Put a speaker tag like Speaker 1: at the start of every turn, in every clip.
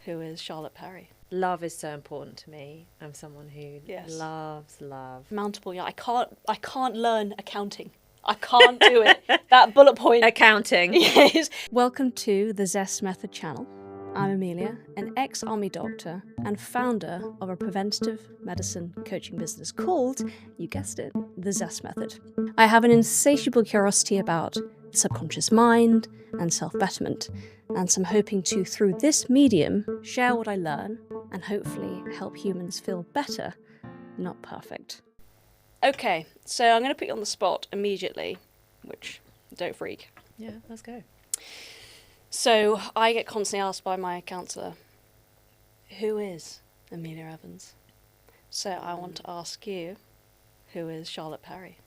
Speaker 1: who is Charlotte Perry.
Speaker 2: Love is so important to me. I'm someone who loves love.
Speaker 1: Mountable, yeah. I can't learn accounting. I can't do it. That bullet point.
Speaker 2: Accounting.
Speaker 1: Yes. Welcome to the Zest Method channel. I'm Amelia, an ex-army doctor and founder of a preventative medicine coaching business called, you guessed it, the Zest Method. I have an insatiable curiosity about the subconscious mind and self-betterment, and so I'm hoping to, through this medium, share what I learn and hopefully help humans feel better, not perfect. Okay, so I'm going to put you on the spot immediately, which, don't freak.
Speaker 2: Yeah, let's go.
Speaker 1: So I get constantly asked by my counsellor, who is Amelia Evans? So I want to ask you, who is Charlotte Perry?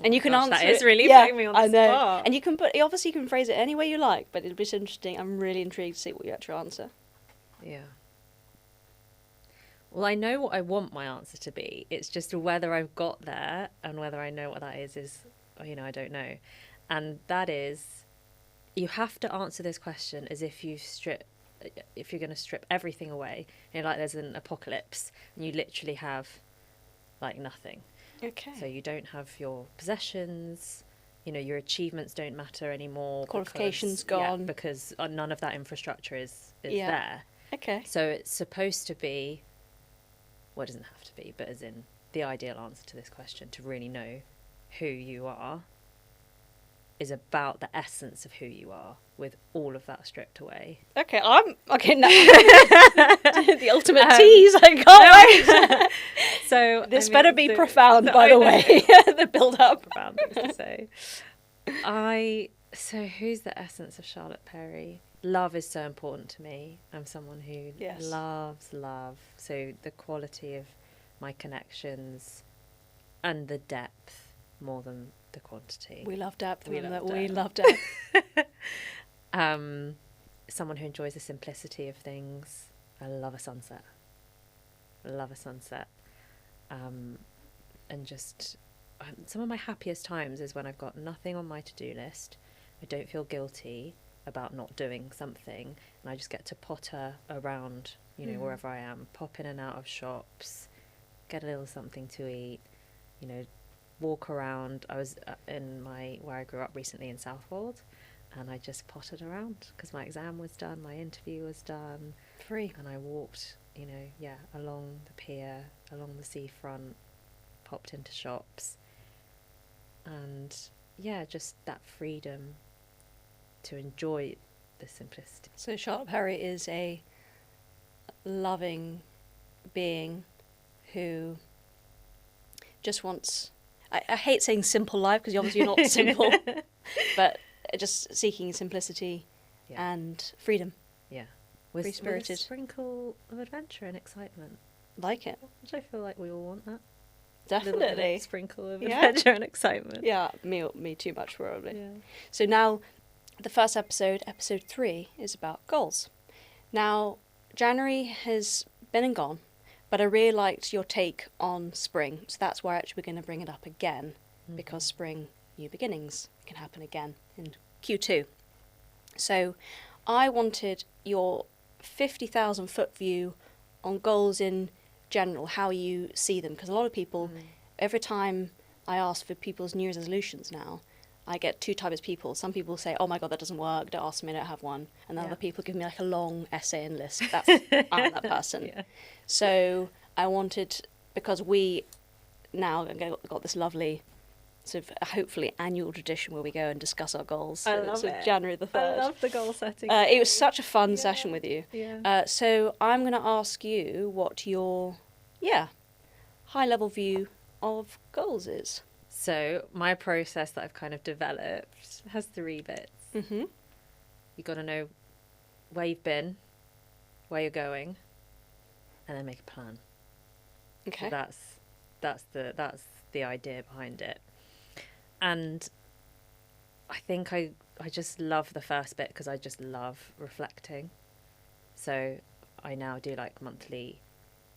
Speaker 1: And you can answer
Speaker 2: that is really
Speaker 1: yeah,
Speaker 2: putting me on the
Speaker 1: I know.
Speaker 2: spot.
Speaker 1: And you can obviously you can phrase it any way you like, but it'll be interesting. I'm really intrigued to see what you actually answer.
Speaker 2: Yeah. Well, I know what I want my answer to be. It's just whether I've got there and whether I know what that is, I don't know. And that is, you have to answer this question as if you're going to strip everything away. Like there's an apocalypse and you literally have like nothing.
Speaker 1: Okay.
Speaker 2: So you don't have your possessions, your achievements don't matter anymore.
Speaker 1: Qualifications gone.
Speaker 2: Yeah, because none of that infrastructure is there.
Speaker 1: Okay.
Speaker 2: So it's supposed to be, well, it doesn't have to be, but as in the ideal answer to this question, to really know who you are, is about the essence of who you are with all of that stripped away.
Speaker 1: Okay, okay now. The ultimate tease, I can't wait.
Speaker 2: So
Speaker 1: this better be profound, by the way. The build up.
Speaker 2: Profound things to say. So who's the essence of Charlotte Perry? Love is so important to me. I'm someone who loves love. So the quality of my connections and the depth more than the quantity.
Speaker 1: We love depth.
Speaker 2: We
Speaker 1: love depth.
Speaker 2: Someone who enjoys the simplicity of things. I love a sunset. And just some of my happiest times is when I've got nothing on my to-do list. I don't feel guilty about not doing something, and I just get to potter around, wherever I am, pop in and out of shops, get a little something to eat, walk around. I was where I grew up recently in Southwold, and I just pottered around because my exam was done, my interview was done.
Speaker 1: Free.
Speaker 2: And I walked, along the pier, along the seafront, popped into shops, and just that freedom to enjoy the simplicity.
Speaker 1: So Charlotte Perry is a loving being who just wants, I hate saying simple life because obviously you're not simple, but just seeking simplicity and freedom.
Speaker 2: Yeah. With a
Speaker 1: Free-spirited.
Speaker 2: Sprinkle of adventure and excitement.
Speaker 1: Like it.
Speaker 2: Which I feel like we all want that.
Speaker 1: Definitely.
Speaker 2: Sprinkle of adventure and excitement.
Speaker 1: Yeah, me too much probably.
Speaker 2: Yeah.
Speaker 1: So now, the first episode 3, is about goals. Now, January has been and gone, but I really liked your take on spring. So that's why actually we're going to bring it up again, because spring, new beginnings can happen again in Q2. So I wanted your 50,000 foot view on goals in general, how you see them, because a lot of people, every time I ask for people's New Year's resolutions now, I get two types of people. Some people say, oh my God, that doesn't work, don't ask me, I don't have one. And other people give me like a long essay and list. I'm that person. Yeah. So I wanted, because we now got this lovely sort of hopefully annual tradition where we go and discuss our goals.
Speaker 2: I love it.
Speaker 1: January the 3rd.
Speaker 2: I love the goal setting.
Speaker 1: It was such a fun session with you.
Speaker 2: Yeah.
Speaker 1: So I'm going to ask you what your high level view of goals is.
Speaker 2: So my process that I've kind of developed has 3 bits.
Speaker 1: Mm-hmm.
Speaker 2: You got to know where you've been, where you're going, and then make a plan.
Speaker 1: Okay.
Speaker 2: So that's the idea behind it. And I think I just love the first bit because I just love reflecting. So I now do like monthly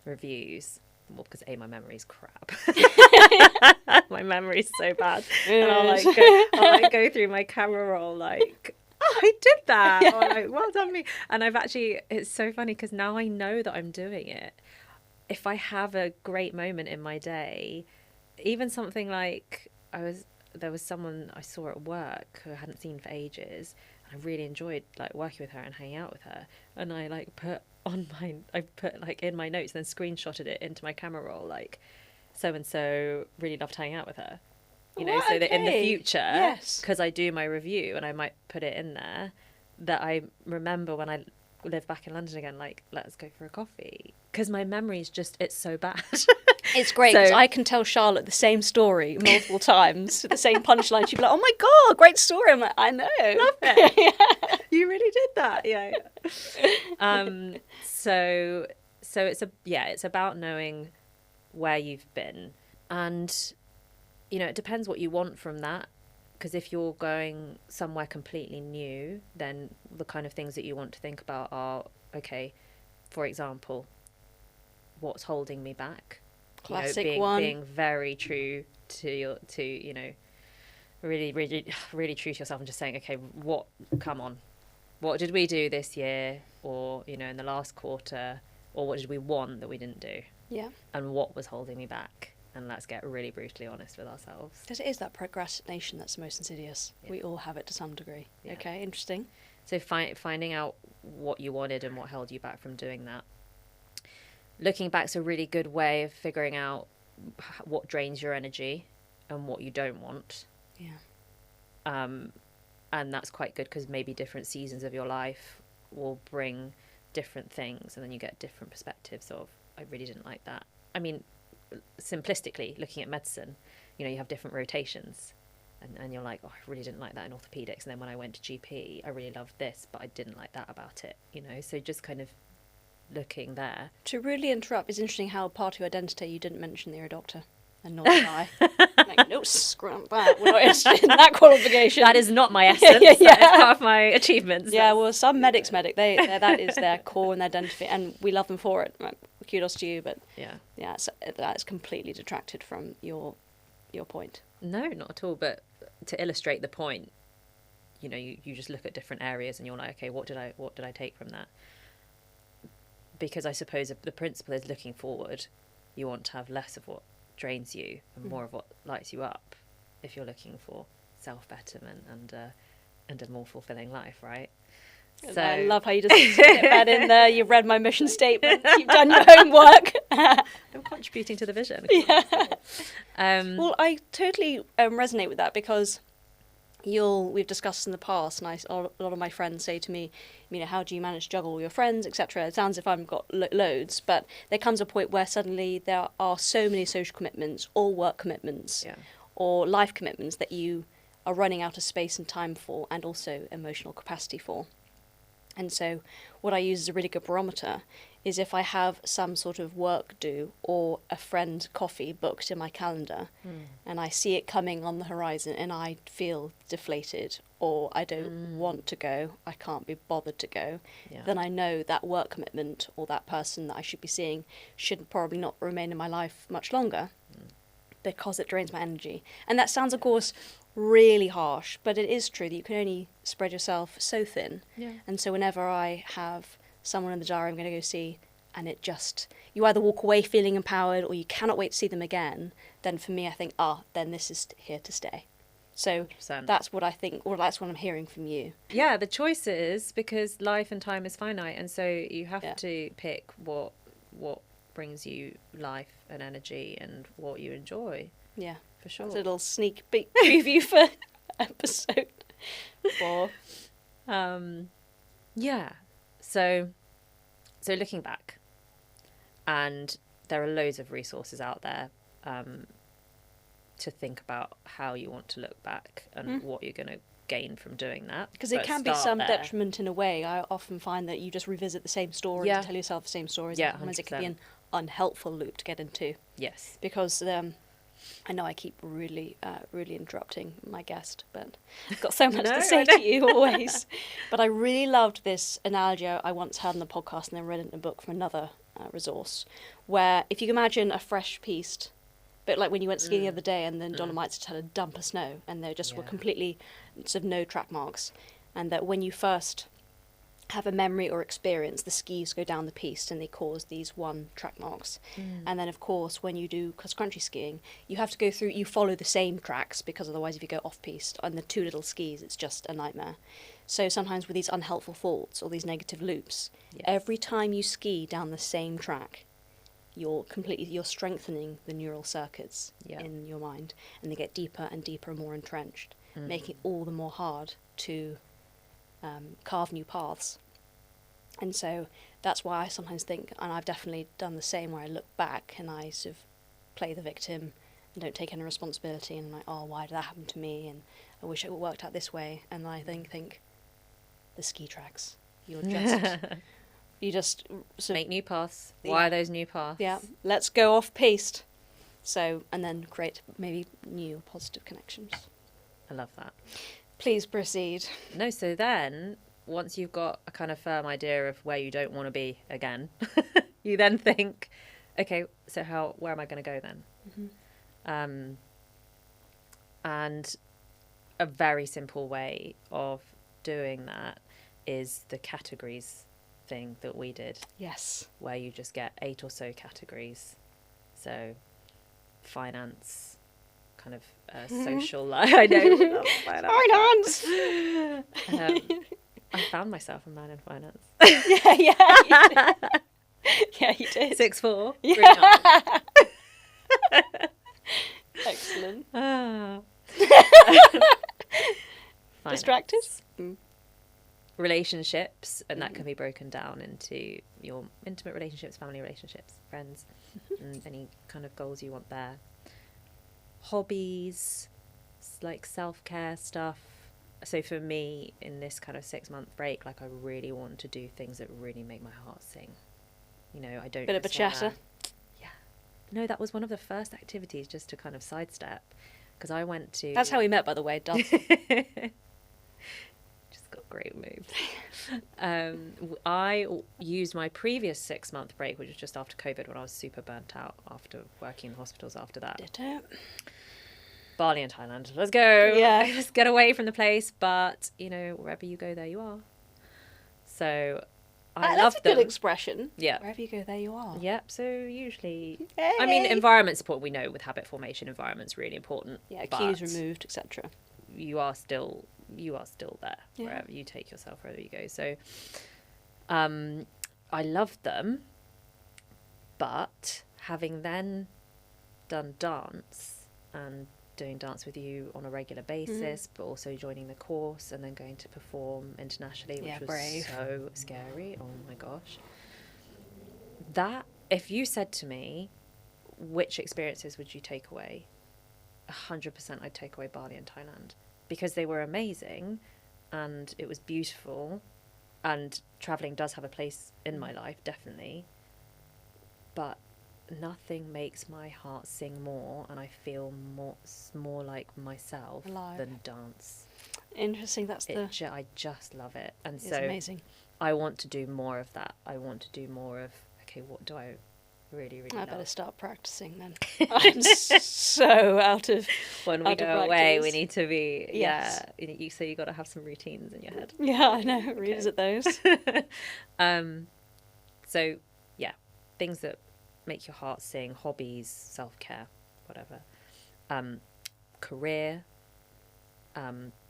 Speaker 2: reviews. Well, because my memory's crap. My memory's so bad. And I'll go through my camera roll like, oh, I did that. Yeah. Or like, well done me. And I've actually, it's so funny because now I know that I'm doing it. If I have a great moment in my day, even something like there was someone I saw at work who I hadn't seen for ages, and I really enjoyed like working with her and hanging out with her. And I like put like in my notes and then screenshotted it into my camera roll, like, so and so really loved hanging out with her. You know, so that in the future, because I do my review and I might put it in there, that I remember when I live back in London again, like, let's go for a coffee. Because my memory is just, it's so bad.
Speaker 1: It's great because I can tell Charlotte the same story multiple times, the same punchline. She'd be like, oh my God, great story. I'm like, I know.
Speaker 2: Love it. Yeah. You really did that. Yeah. So it's about knowing where you've been. And, you know, it depends what you want from that. Because if you're going somewhere completely new, then the kind of things that you want to think about are, okay, for example, what's holding me back?
Speaker 1: Classic
Speaker 2: one. Being very true to you know, really, really, really true to yourself and just saying, okay, come on, what did we do this year, or, you know, in the last quarter, or what did we want that we didn't do?
Speaker 1: Yeah.
Speaker 2: And what was holding me back? And let's get really brutally honest with ourselves.
Speaker 1: Because it is that procrastination that's the most insidious. Yeah. We all have it to some degree. Yeah. Okay, interesting.
Speaker 2: So finding out what you wanted and what held you back from doing that. Looking back's a really good way of figuring out what drains your energy and what you don't want.
Speaker 1: Yeah.
Speaker 2: And that's quite good because maybe different seasons of your life will bring different things, and then you get different perspectives of, I really didn't like that. I mean, simplistically, looking at medicine, you know, you have different rotations. And you're like, oh, I really didn't like that in orthopedics. And then when I went to GP, I really loved this, but I didn't like that about it, you know? So just kind of looking there.
Speaker 1: To really interrupt, it's interesting how part of your identity you didn't mention that you're a doctor. And nor did I. Like, no, screw that. We're not interested in that qualification.
Speaker 2: That is not my essence. Yeah. That is part of my achievements.
Speaker 1: Yeah, well, some medics medic. That is their core and their identity, and we love them for it. Right? Kudos to you, but that's completely detracted from your point.
Speaker 2: No, not at all. But to illustrate the point, you know, you just look at different areas and you're like, okay, what did I take from that? Because I suppose the principle is looking forward. You want to have less of what drains you and more of what lights you up if you're looking for self-betterment and a more fulfilling life, right?
Speaker 1: So I love how you just get that in there. You've read my mission statement. You've done your homework.
Speaker 2: I'm contributing to the vision.
Speaker 1: Yeah. Well, I totally resonate with that because we've discussed in the past, and a lot of my friends say to me, you know, how do you manage to juggle all your friends, etc. It sounds as if I've got loads, but there comes a point where suddenly there are so many social commitments or work commitments or life commitments that you are running out of space and time for, and also emotional capacity for. And so what I use as a really good barometer is if I have some sort of work due or a friend coffee booked in my calendar and I see it coming on the horizon and I feel deflated or I don't want to go, I can't be bothered to go, then I know that work commitment or that person that I should be seeing should probably not remain in my life much longer because it drains my energy. And that sounds, of course, really harsh, but it is true that you can only spread yourself so thin. Yeah. And so whenever I have someone in the diary I'm going to go see, and you either walk away feeling empowered or you cannot wait to see them again, then for me I think, then this is here to stay. So 100%. That's what I think, or that's what I'm hearing from you.
Speaker 2: Yeah, the choice is, because life and time is finite, and so you have to pick what brings you life and energy and what you enjoy.
Speaker 1: Yeah.
Speaker 2: For sure.
Speaker 1: That's a little sneak peek preview for episode 4.
Speaker 2: Yeah. So looking back, and there are loads of resources out there to think about how you want to look back and what you're going to gain from doing that.
Speaker 1: Because it can be some detriment in a way. I often find that you just revisit the same stories and tell yourself the same stories.
Speaker 2: Yeah,
Speaker 1: sometimes it can be an unhelpful loop to get into.
Speaker 2: Yes.
Speaker 1: Because I know I keep really interrupting my guest, but I've got so much to say to you always. But I really loved this analogy I once heard on the podcast and then read it in a book from another resource, where if you can imagine a fresh pieced, bit like when you went skiing the other day and then Dolomites had had a dump of snow and there just were completely sort of no track marks. and that when you first have a memory or experience, the skis go down the piste and they cause these one track marks. And then of course when you do cross country skiing, you have to go through, you follow the same tracks, because otherwise if you go off piste on the two little skis, it's just a nightmare. So sometimes with these unhelpful faults or these negative loops, every time you ski down the same track, you're strengthening the neural circuits in your mind, and they get deeper and deeper and more entrenched, making it all the more hard to carve new paths. And so that's why I sometimes think, and I've definitely done the same, where I look back and I sort of play the victim and don't take any responsibility, and I'm like, oh, why did that happen to me, and I wish it worked out this way. And I think the ski tracks, you just sort
Speaker 2: Make new paths. Why are those new paths?
Speaker 1: Yeah, let's go off piste. So, and then create maybe new positive connections.
Speaker 2: I love that.
Speaker 1: Please proceed.
Speaker 2: No, so then once you've got a kind of firm idea of where you don't want to be again, you then think, okay, so where am I going to go then? And a very simple way of doing that is the categories thing that we did.
Speaker 1: Yes.
Speaker 2: Where you just get 8 or so categories. So finance, kind of social life. I know.
Speaker 1: Finance.
Speaker 2: I found myself a man in finance.
Speaker 1: Yeah, you did.
Speaker 2: 6'4".
Speaker 1: Yeah. Excellent. Distracted?
Speaker 2: Relationships, and that can be broken down into your intimate relationships, family relationships, friends, and any kind of goals you want there. Hobbies, like self-care stuff. So for me, in this kind of 6-month break, like I really want to do things that really make my heart sing. You know, I don't.
Speaker 1: Bit of a chatter.
Speaker 2: Yeah. No, that was one of the first activities, just to kind of sidestep, because I went to.
Speaker 1: That's how we met, by the way, dancing.
Speaker 2: Just got great moves. I used my previous 6-month break, which was just after COVID, when I was super burnt out after working in hospitals after that.
Speaker 1: Ditto.
Speaker 2: Bali and Thailand. Let's go.
Speaker 1: Yeah.
Speaker 2: Let's get away from the place. But, you know, wherever you go, there you are. So I love them.
Speaker 1: That's a good expression.
Speaker 2: Yeah.
Speaker 1: Wherever you go, there you are.
Speaker 2: Yep. So usually,
Speaker 1: Hey.
Speaker 2: I mean, environment support, we know with habit formation, environment's really important.
Speaker 1: Yeah,
Speaker 2: but
Speaker 1: cues removed, etc.
Speaker 2: You are still there wherever you take yourself, wherever you go. So I loved them, but having then done dance and doing dance with you on a regular basis, but also joining the course and then going to perform internationally, which was
Speaker 1: brave.
Speaker 2: so scary. Oh my gosh. That, if you said to me, which experiences would you take away? 100% I'd take away Bali and Thailand, because they were amazing and it was beautiful, and traveling does have a place in my life, definitely. But nothing makes my heart sing more, and I feel more like myself
Speaker 1: Alive.
Speaker 2: than dance.
Speaker 1: Interesting. That's
Speaker 2: I just love it, and
Speaker 1: It's
Speaker 2: so
Speaker 1: amazing.
Speaker 2: I want to do more of that. I want to do more of, okay, what do I really
Speaker 1: I
Speaker 2: love?
Speaker 1: better start practicing then. I'm so out of.
Speaker 2: When we
Speaker 1: out of
Speaker 2: go away, we
Speaker 1: practice.
Speaker 2: need to be.
Speaker 1: Yes.
Speaker 2: Yeah, so you got to have some routines in your head.
Speaker 1: Yeah, I know. Revisit those.
Speaker 2: So yeah, things that make your heart sing, hobbies, self-care, whatever. Career,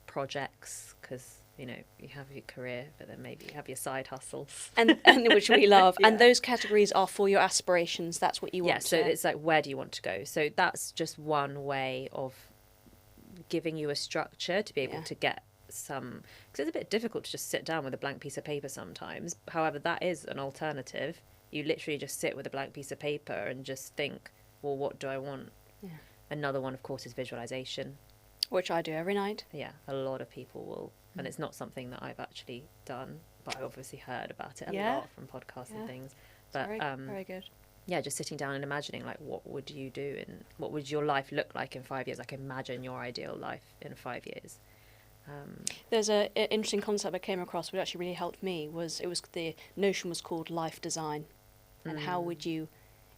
Speaker 2: projects, because you know you have your career, but then maybe you have your side hustles,
Speaker 1: and which we love.
Speaker 2: Yeah.
Speaker 1: And those categories are for your aspirations. That's what you want.
Speaker 2: Yeah, so it's like, where do you want to go? So that's just one way of giving you a structure to be able to get some, because it's a bit difficult to just sit down with a blank piece of paper sometimes. However, that is an alternative. You literally just sit with a blank piece of paper and just think, well, what do I want?
Speaker 1: Yeah.
Speaker 2: Another one, of course, is visualization.
Speaker 1: Which I do every night.
Speaker 2: Yeah, a lot of people will, and it's not something that I've actually done, but I obviously heard about it a lot from podcasts and things. But
Speaker 1: Very good.
Speaker 2: yeah, just sitting down and imagining, like, what would you do and what would your life look like in 5 years? Like, imagine your ideal life in 5 years.
Speaker 1: There's an interesting concept I came across which actually really helped me. The notion was called life design, and how would you,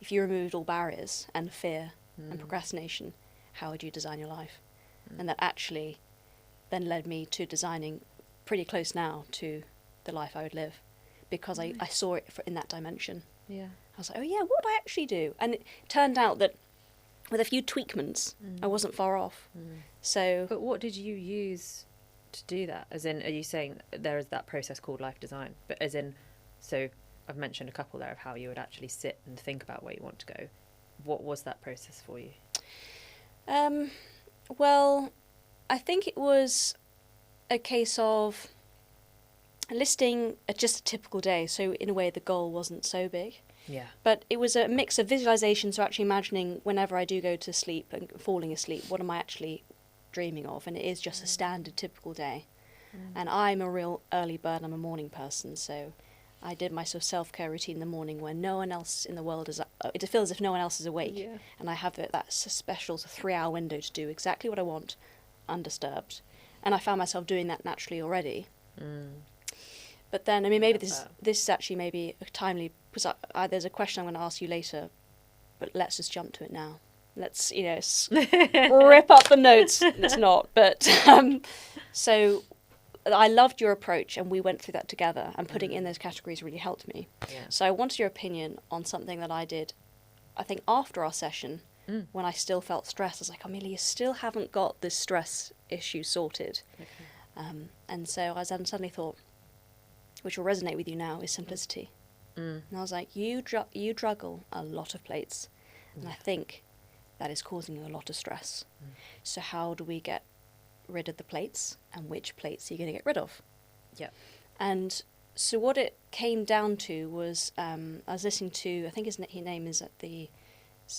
Speaker 1: if you removed all barriers and fear and procrastination, how would you design your life? And that actually then led me to designing pretty close now to the life I would live, because I saw it in that dimension.
Speaker 2: Yeah.
Speaker 1: I was like, oh yeah, what would I actually do? And it turned out that with a few tweakments, I wasn't far off. So,
Speaker 2: But what did you use to do that? As in, are you saying there is that process called life design? But as in, so I've mentioned a couple there of how you would actually sit and think about where you want to go. What was that process for you?
Speaker 1: well, I think it was a case of listing just a typical day. So in a way, the goal wasn't so big.
Speaker 2: Yeah.
Speaker 1: But it was a mix of visualization, so actually imagining whenever I do go to sleep and falling asleep, what am I actually dreaming of? And it is just a standard, typical day. And I'm a real early bird, I'm a morning person, so I did my sort of self-care routine in the morning when no one else in the world is, it feels as if no one else is awake.
Speaker 2: Yeah.
Speaker 1: And I have that special 3-hour window to do exactly what I want, undisturbed. And I found myself doing that naturally already. But then, I mean, maybe this is actually maybe a timely, because there's a question I'm going to ask you later, but let's just jump to it now. Let's, rip up the notes. It's not, but so I loved your approach, and we went through that together, and putting in those categories really helped me.
Speaker 2: Yeah.
Speaker 1: So I wanted your opinion on something that I did, I think, after our session, when I still felt stressed. I was like, Amelia, you still haven't got this stress issue sorted.
Speaker 2: Okay.
Speaker 1: And so I then suddenly thought, which will resonate with you now, is simplicity. And I was like, you juggle a lot of plates, and I think that is causing you a lot of stress. So how do we get rid of the plates, and which plates are you going to get rid of?
Speaker 2: Yeah.
Speaker 1: And so what it came down to was, I was listening to, I think his name is the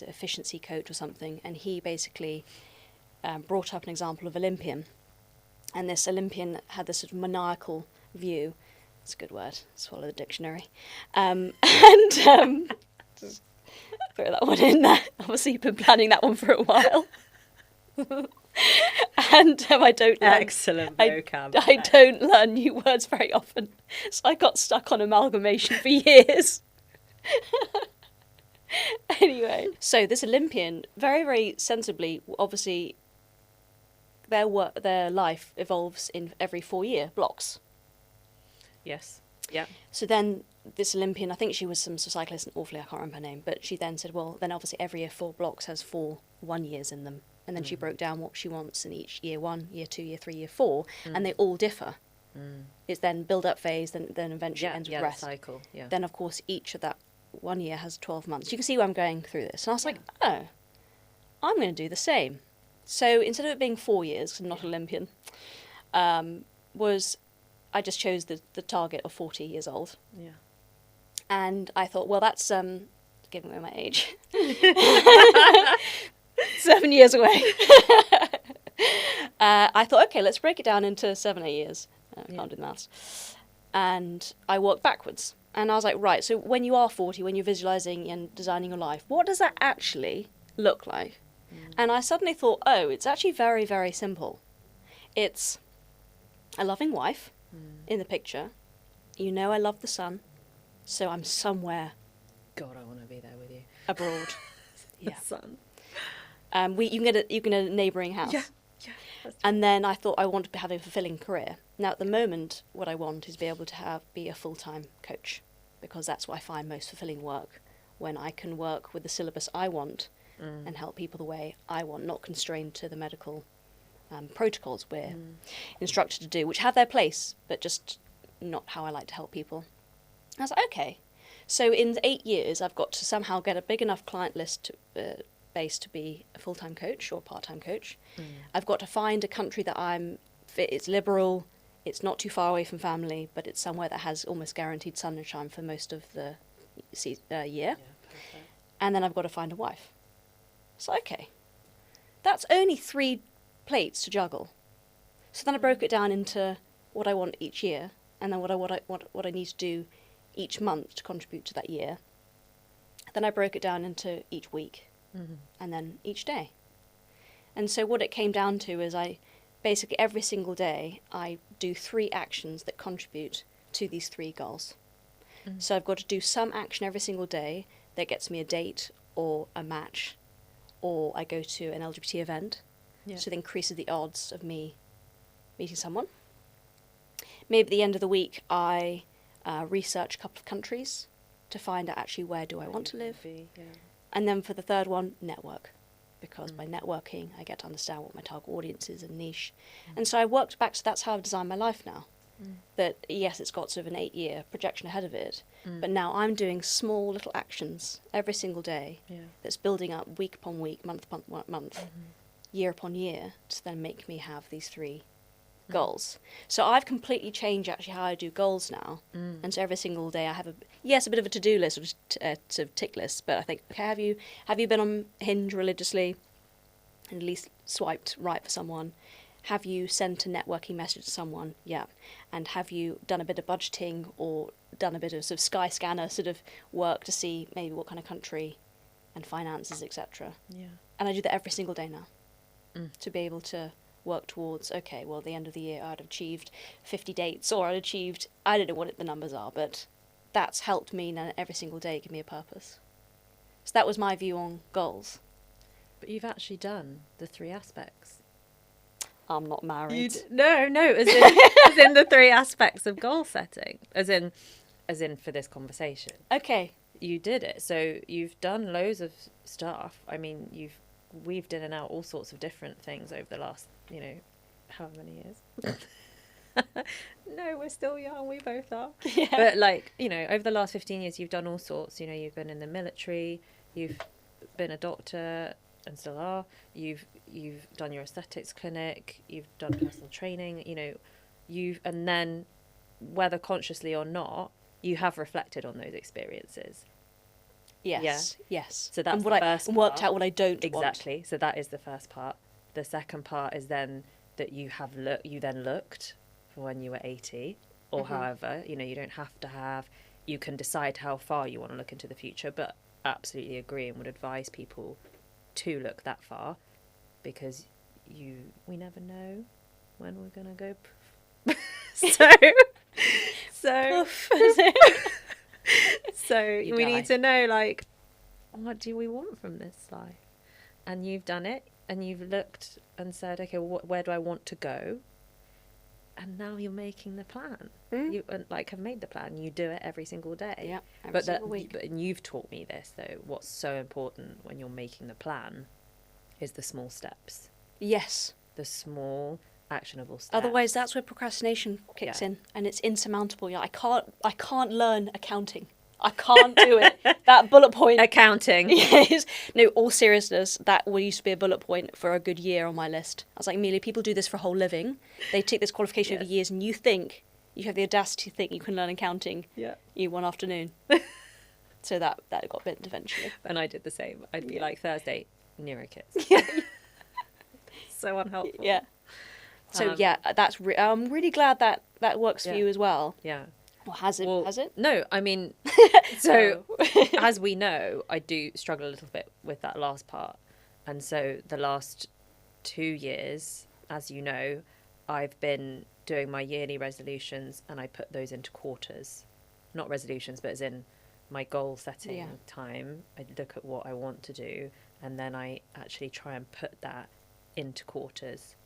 Speaker 1: efficiency coach or something, and he basically brought up an example of Olympian. And this Olympian had this sort of maniacal view. It's a good word. Swallow the dictionary. Just throw that one in there. Obviously, you've been planning that one for a while. And I don't learn,
Speaker 2: Excellent vocab.
Speaker 1: I don't learn new words very often, so I got stuck on amalgamation for years. Anyway, so this Olympian, very, very sensibly, obviously, their life evolves in every 4-year blocks.
Speaker 2: Yes. Yeah.
Speaker 1: So then this Olympian, I think she was some cyclist, and awfully I can't remember her name, but she then said, well, then obviously every year 4 blocks has 4 1-years in them. And then she broke down what she wants in each year 1, year 2, year 3, year 4, and they all differ. It's then build-up phase, then eventually ends with rest.
Speaker 2: Cycle. Yeah.
Speaker 1: Then, of course, each of that 1 year has 12 months. You can see where I'm going through this. And I was like, oh, I'm going to do the same. So instead of it being 4 years, 'cause I'm not Olympian, I just chose the target of 40 years old.
Speaker 2: Yeah.
Speaker 1: And I thought, well, that's giving away my age. 7 years away. I thought, okay, let's break it down into 7, 8 years. I can't do the maths. And I worked backwards. And I was like, right, so when you are 40, when you're visualising and designing your life, what does that actually look like? And I suddenly thought, oh, it's actually very, very simple. It's a loving wife in the picture. You know I love the sun, so I'm somewhere
Speaker 2: God, I want to be there with you.
Speaker 1: abroad.
Speaker 2: The sun.
Speaker 1: You can get a neighbouring house.
Speaker 2: Yeah.
Speaker 1: And then I thought I want to have a fulfilling career. Now, at the moment, what I want is be able to be a full-time coach, because that's what I find most fulfilling work, when I can work with the syllabus I want and help people the way I want, not constrained to the medical protocols we're instructed to do, which have their place, but just not how I like to help people. I was like, okay. So in 8 years, I've got to somehow get a big enough client list base to be a full-time coach or part-time coach. I've got to find a country that it's liberal, it's not too far away from family, but it's somewhere that has almost guaranteed sunshine for most of the year.
Speaker 2: Yeah, perfect.
Speaker 1: And then I've got to find a wife. So, okay, that's only 3 plates to juggle. So then I broke it down into what I want each year, and then what I need to do each month to contribute to that year. Then I broke it down into each week, and then each day. And so what it came down to is basically every single day I do 3 actions that contribute to these 3 goals. So I've got to do some action every single day that gets me a date or a match, or I go to an LGBT event, so it increases the odds of me meeting someone. maybe at the end of the week I research a couple of countries to find out actually where do I want to live. And then for the third one, network. Because by networking, I get to understand what my target audience is and niche. And so I worked back, so that's how I've designed my life now. That, yes, it's got sort of an 8-year projection ahead of it, but now I'm doing small little actions every single day that's building up week upon week, month upon month, year upon year, to then make me have these 3 goals. So I've completely changed actually how I do goals now. And so every single day I have a bit of a to-do list or sort of tick list, but I think, okay, have you been on Hinge religiously and at least swiped right for someone? Have you sent a networking message to someone? Yeah. And have you done a bit of budgeting or done a bit of sort of Skyscanner sort of work to see maybe what kind of country and finances, etc.
Speaker 2: Yeah.
Speaker 1: And I do that every single day now to be able to work towards, okay, well, at the end of the year I'd achieved 50 dates or I'd achieved, I don't know what the numbers are, but that's helped me now every single day give me a purpose. So that was my view on goals.
Speaker 2: But you've actually done the 3 aspects.
Speaker 1: I'm not married.
Speaker 2: No, as in the 3 aspects of goal setting, as in for this conversation.
Speaker 1: Okay.
Speaker 2: You did it. So you've done loads of stuff. I mean, you've weaved in and out all sorts of different things over the last, however many years. No, we're still young. We both are.
Speaker 1: Yeah.
Speaker 2: But over the last 15 years, you've done all sorts. You've been in the military. You've been a doctor. And still are. You've done your aesthetics clinic. You've done personal training. And then, whether consciously or not, you have reflected on those experiences.
Speaker 1: Yes. Yes.
Speaker 2: So that's
Speaker 1: and
Speaker 2: the first part.
Speaker 1: Worked out what I don't
Speaker 2: Exactly.
Speaker 1: want.
Speaker 2: So that is the first part. The second part is then that you then looked for when you were 80, or however. You don't have to have. You can decide how far you want to look into the future, but absolutely agree and would advise people to look that far, because we never know when we're gonna go so we need to know, what do we want from this life? And you've done it, and you've looked and said, okay, well, where do I want to go? And now you're making the plan. You have made the plan. You do it every single day.
Speaker 1: Yeah, every single week.
Speaker 2: But you've taught me this, though. What's so important when you're making the plan is the small steps.
Speaker 1: Yes.
Speaker 2: The small, actionable steps.
Speaker 1: Otherwise, that's where procrastination kicks in, and it's insurmountable. I can't learn accounting. I can't do it. That bullet point.
Speaker 2: Accounting.
Speaker 1: Yes. No, all seriousness, that used to be a bullet point for a good year on my list. I was like, Amelia, people do this for a whole living. They take this qualification over years, and you have the audacity to think you can learn accounting in one afternoon. So that got bent eventually.
Speaker 2: And I did the same. I'd be like, Thursday, neurokits. Yeah. So unhelpful.
Speaker 1: Yeah. So I'm really glad that works for you as well.
Speaker 2: Yeah.
Speaker 1: Well, has it?
Speaker 2: No, I mean, so as we know, I do struggle a little bit with that last part. And so the last 2 years, as you know, I've been doing my yearly resolutions, and I put those into quarters. Not resolutions, but as in my goal setting time. I look at what I want to do, and then I actually try and put that into quarters.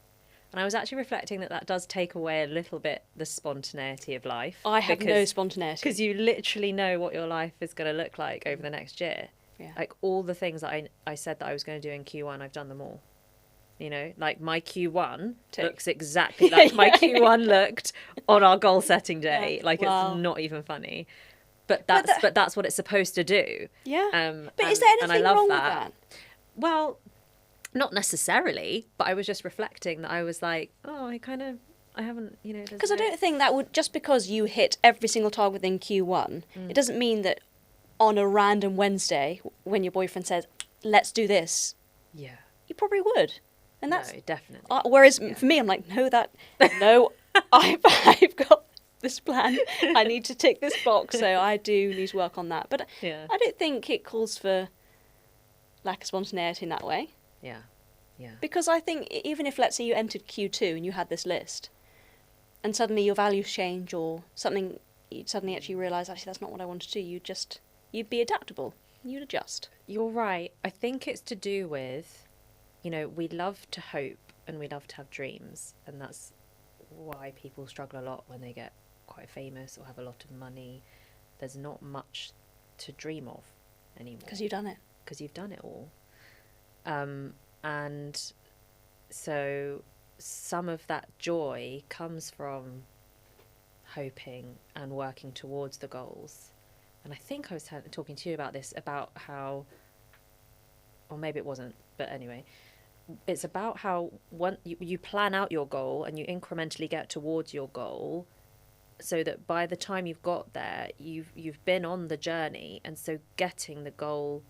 Speaker 2: And I was actually reflecting that does take away a little bit the spontaneity of life.
Speaker 1: I have no spontaneity.
Speaker 2: Because you literally know what your life is going to look like over the next year.
Speaker 1: Yeah.
Speaker 2: Like all the things that I said that I was going to do in Q1, I've done them all. Like my Q1 looks exactly like my Q1 looked on our goal setting day.
Speaker 1: Yeah.
Speaker 2: It's not even funny. But that's what it's supposed to do.
Speaker 1: Yeah. But is there anything wrong with that?
Speaker 2: Well, not necessarily, but I was just reflecting that I was like, I haven't,
Speaker 1: Because I don't think that would, just because you hit every single target within Q1, it doesn't mean that on a random Wednesday, when your boyfriend says, let's do this, you probably would. And that's...
Speaker 2: No, definitely.
Speaker 1: Whereas for me, I'm like, no, I've got this plan. I need to tick this box, so I do need to work on that. But I don't think it calls for lack of spontaneity in that way.
Speaker 2: Yeah.
Speaker 1: Because I think even if, let's say, you entered Q2 and you had this list, and suddenly your values change or something, you'd suddenly actually realise, actually, that's not what I want to do, you'd be adaptable. You'd adjust.
Speaker 2: You're right. I think it's to do with, we love to hope and we love to have dreams, and that's why people struggle a lot when they get quite famous or have a lot of money. There's not much to dream of anymore.
Speaker 1: Because you've done it.
Speaker 2: Because you've done it all. And so some of that joy comes from hoping and working towards the goals. And I think I was talking to you about this, about how, or maybe it wasn't, but anyway, it's about how you plan out your goal and you incrementally get towards your goal, so that by the time you've got there, you've been on the journey, and so getting the goal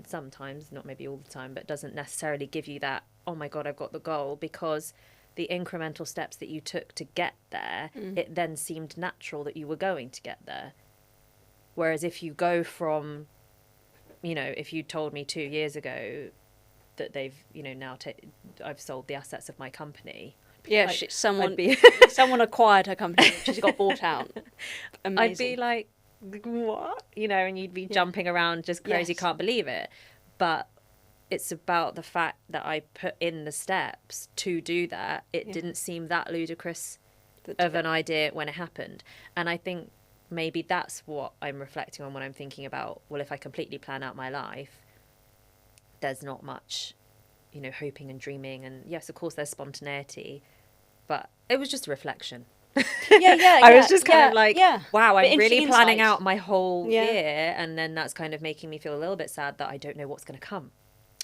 Speaker 2: sometimes, not maybe all the time, but doesn't necessarily give you that, oh my God, I've got the goal, because the incremental steps that you took to get there, it then seemed natural that you were going to get there. Whereas if you go from, if you told me 2 years ago that they've, now I've sold the assets of my company.
Speaker 1: Yeah,
Speaker 2: like,
Speaker 1: someone acquired her company. She's got bought out. Amazing.
Speaker 2: I'd be like, what? And you'd be jumping around just crazy, can't believe it. But it's about the fact that I put in the steps to do that. It didn't seem that ludicrous of an idea when it happened. And I think maybe that's what I'm reflecting on when I'm thinking about, well, if I completely plan out my life, there's not much, hoping and dreaming. And yes, of course, there's spontaneity, but it was just a reflection. I was just kind of like, wow, I'm really planning out my whole year. And then that's kind of making me feel a little bit sad that I don't know what's going to come,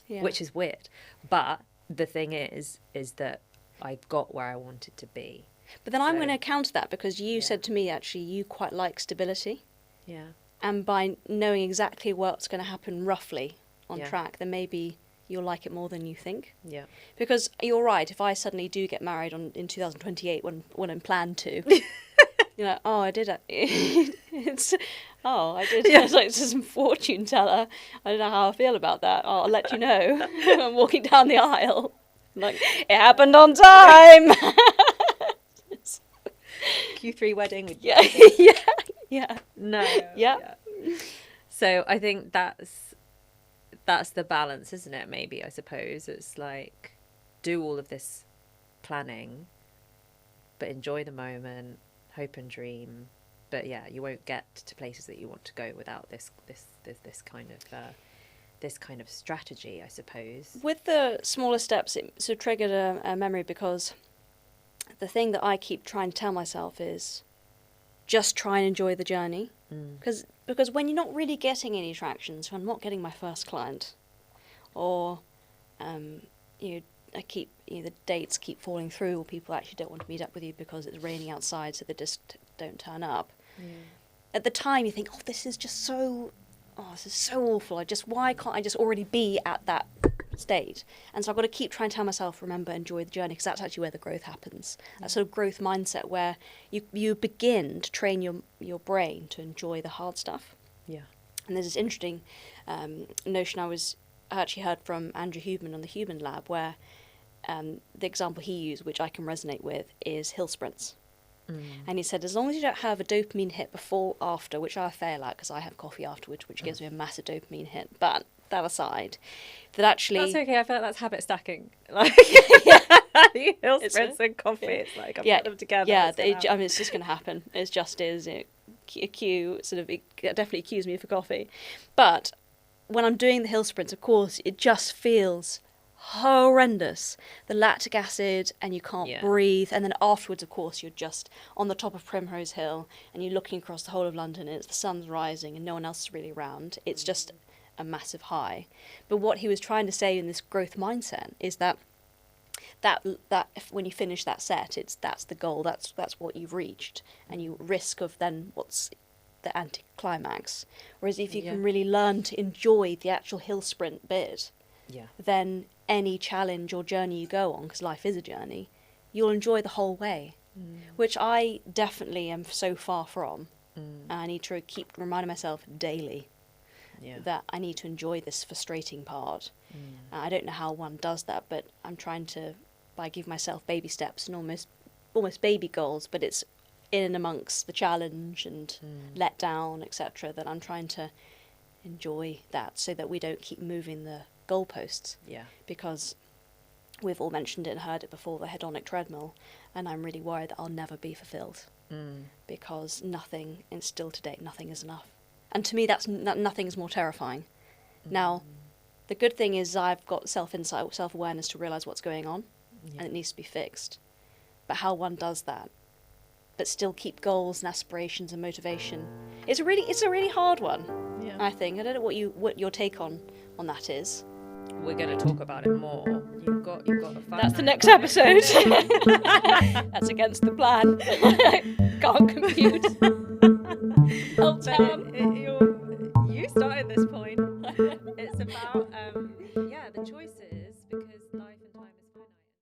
Speaker 2: which is weird. But the thing is that I got where I wanted to be.
Speaker 1: But then I'm going to counter that, because you said to me, actually, you quite like stability.
Speaker 2: Yeah.
Speaker 1: And by knowing exactly what's going to happen roughly on track, then maybe you'll like it more than you think. Yeah. Because you're right, if I suddenly do get married in 2028 when I'm planned to, I did it. I did. Yeah. It's like some fortune teller. I don't know how I feel about that. I'll let you know. I'm walking down the aisle. Like, it happened on time.
Speaker 2: Q3 wedding with
Speaker 1: No.
Speaker 2: So I think that's the balance, isn't it? Maybe, I suppose it's like, do all of this planning, but enjoy the moment, hope and dream. But you won't get to places that you want to go without this kind of strategy, I suppose.
Speaker 1: With the smaller steps, it sort of triggered a memory, because the thing that I keep trying to tell myself is just try and enjoy the journey. Because when you're not really getting any traction, so I'm not getting my first client, or the dates keep falling through, or people actually don't want to meet up with you because it's raining outside, so they just don't turn up. At the time you think, this is so awful. Why can't I just already be at that state? And so I've got to keep trying to tell myself, remember, enjoy the journey, because that's actually where the growth happens. That sort of growth mindset where you begin to train your brain to enjoy the hard stuff. Yeah. And there's this interesting notion I actually heard from Andrew Huberman on the Human Lab, where the example he used, which I can resonate with, is hill sprints. And he said, as long as you don't have a dopamine hit before or after, which I fail at because I have coffee afterwards, which gives me a massive dopamine hit, but that aside, that actually...
Speaker 2: That's okay, I feel like that's habit stacking. Like, hill sprints and coffee, it's like, I've put them together.
Speaker 1: Yeah, it's just going to happen. It just is. It definitely cues me for coffee. But when I'm doing the hill sprints, of course, it just feels horrendous. The lactic acid, and you can't breathe, and then afterwards, of course, you're just on the top of Primrose Hill and you're looking across the whole of London, and the sun's rising and no one else is really around. It's just a massive high. But what he was trying to say in this growth mindset is that if, when you finish that set, that's the goal, that's what you've reached, and you risk of then what's the anticlimax. Whereas if you can really learn to enjoy the actual hill sprint bit, then any challenge or journey you go on, because life is a journey, you'll enjoy the whole way, which I definitely am so far from. I need to keep reminding myself daily that I need to enjoy this frustrating part. I don't know how one does that, but I'm trying to, by give myself baby steps and almost baby goals, but it's in and amongst the challenge and let down, etc., that I'm trying to enjoy that, so that we don't keep moving the goalposts. Because we've all mentioned it and heard it before, the hedonic treadmill. and I'm really worried that I'll never be fulfilled because nothing, and still to date, nothing is enough. And to me, nothing is more terrifying. Now, the good thing is I've got self-insight, self-awareness to realise what's going on, and it needs to be fixed. But how one does that, but still keep goals and aspirations and motivation, it's a really hard one.
Speaker 2: Yeah.
Speaker 1: I think. I don't know what your take on that is.
Speaker 2: We're going to talk about it more. You've got a fun
Speaker 1: That's the
Speaker 2: night
Speaker 1: next episode. That's against the plan. Can't compute. Hold
Speaker 2: But
Speaker 1: down.
Speaker 2: you're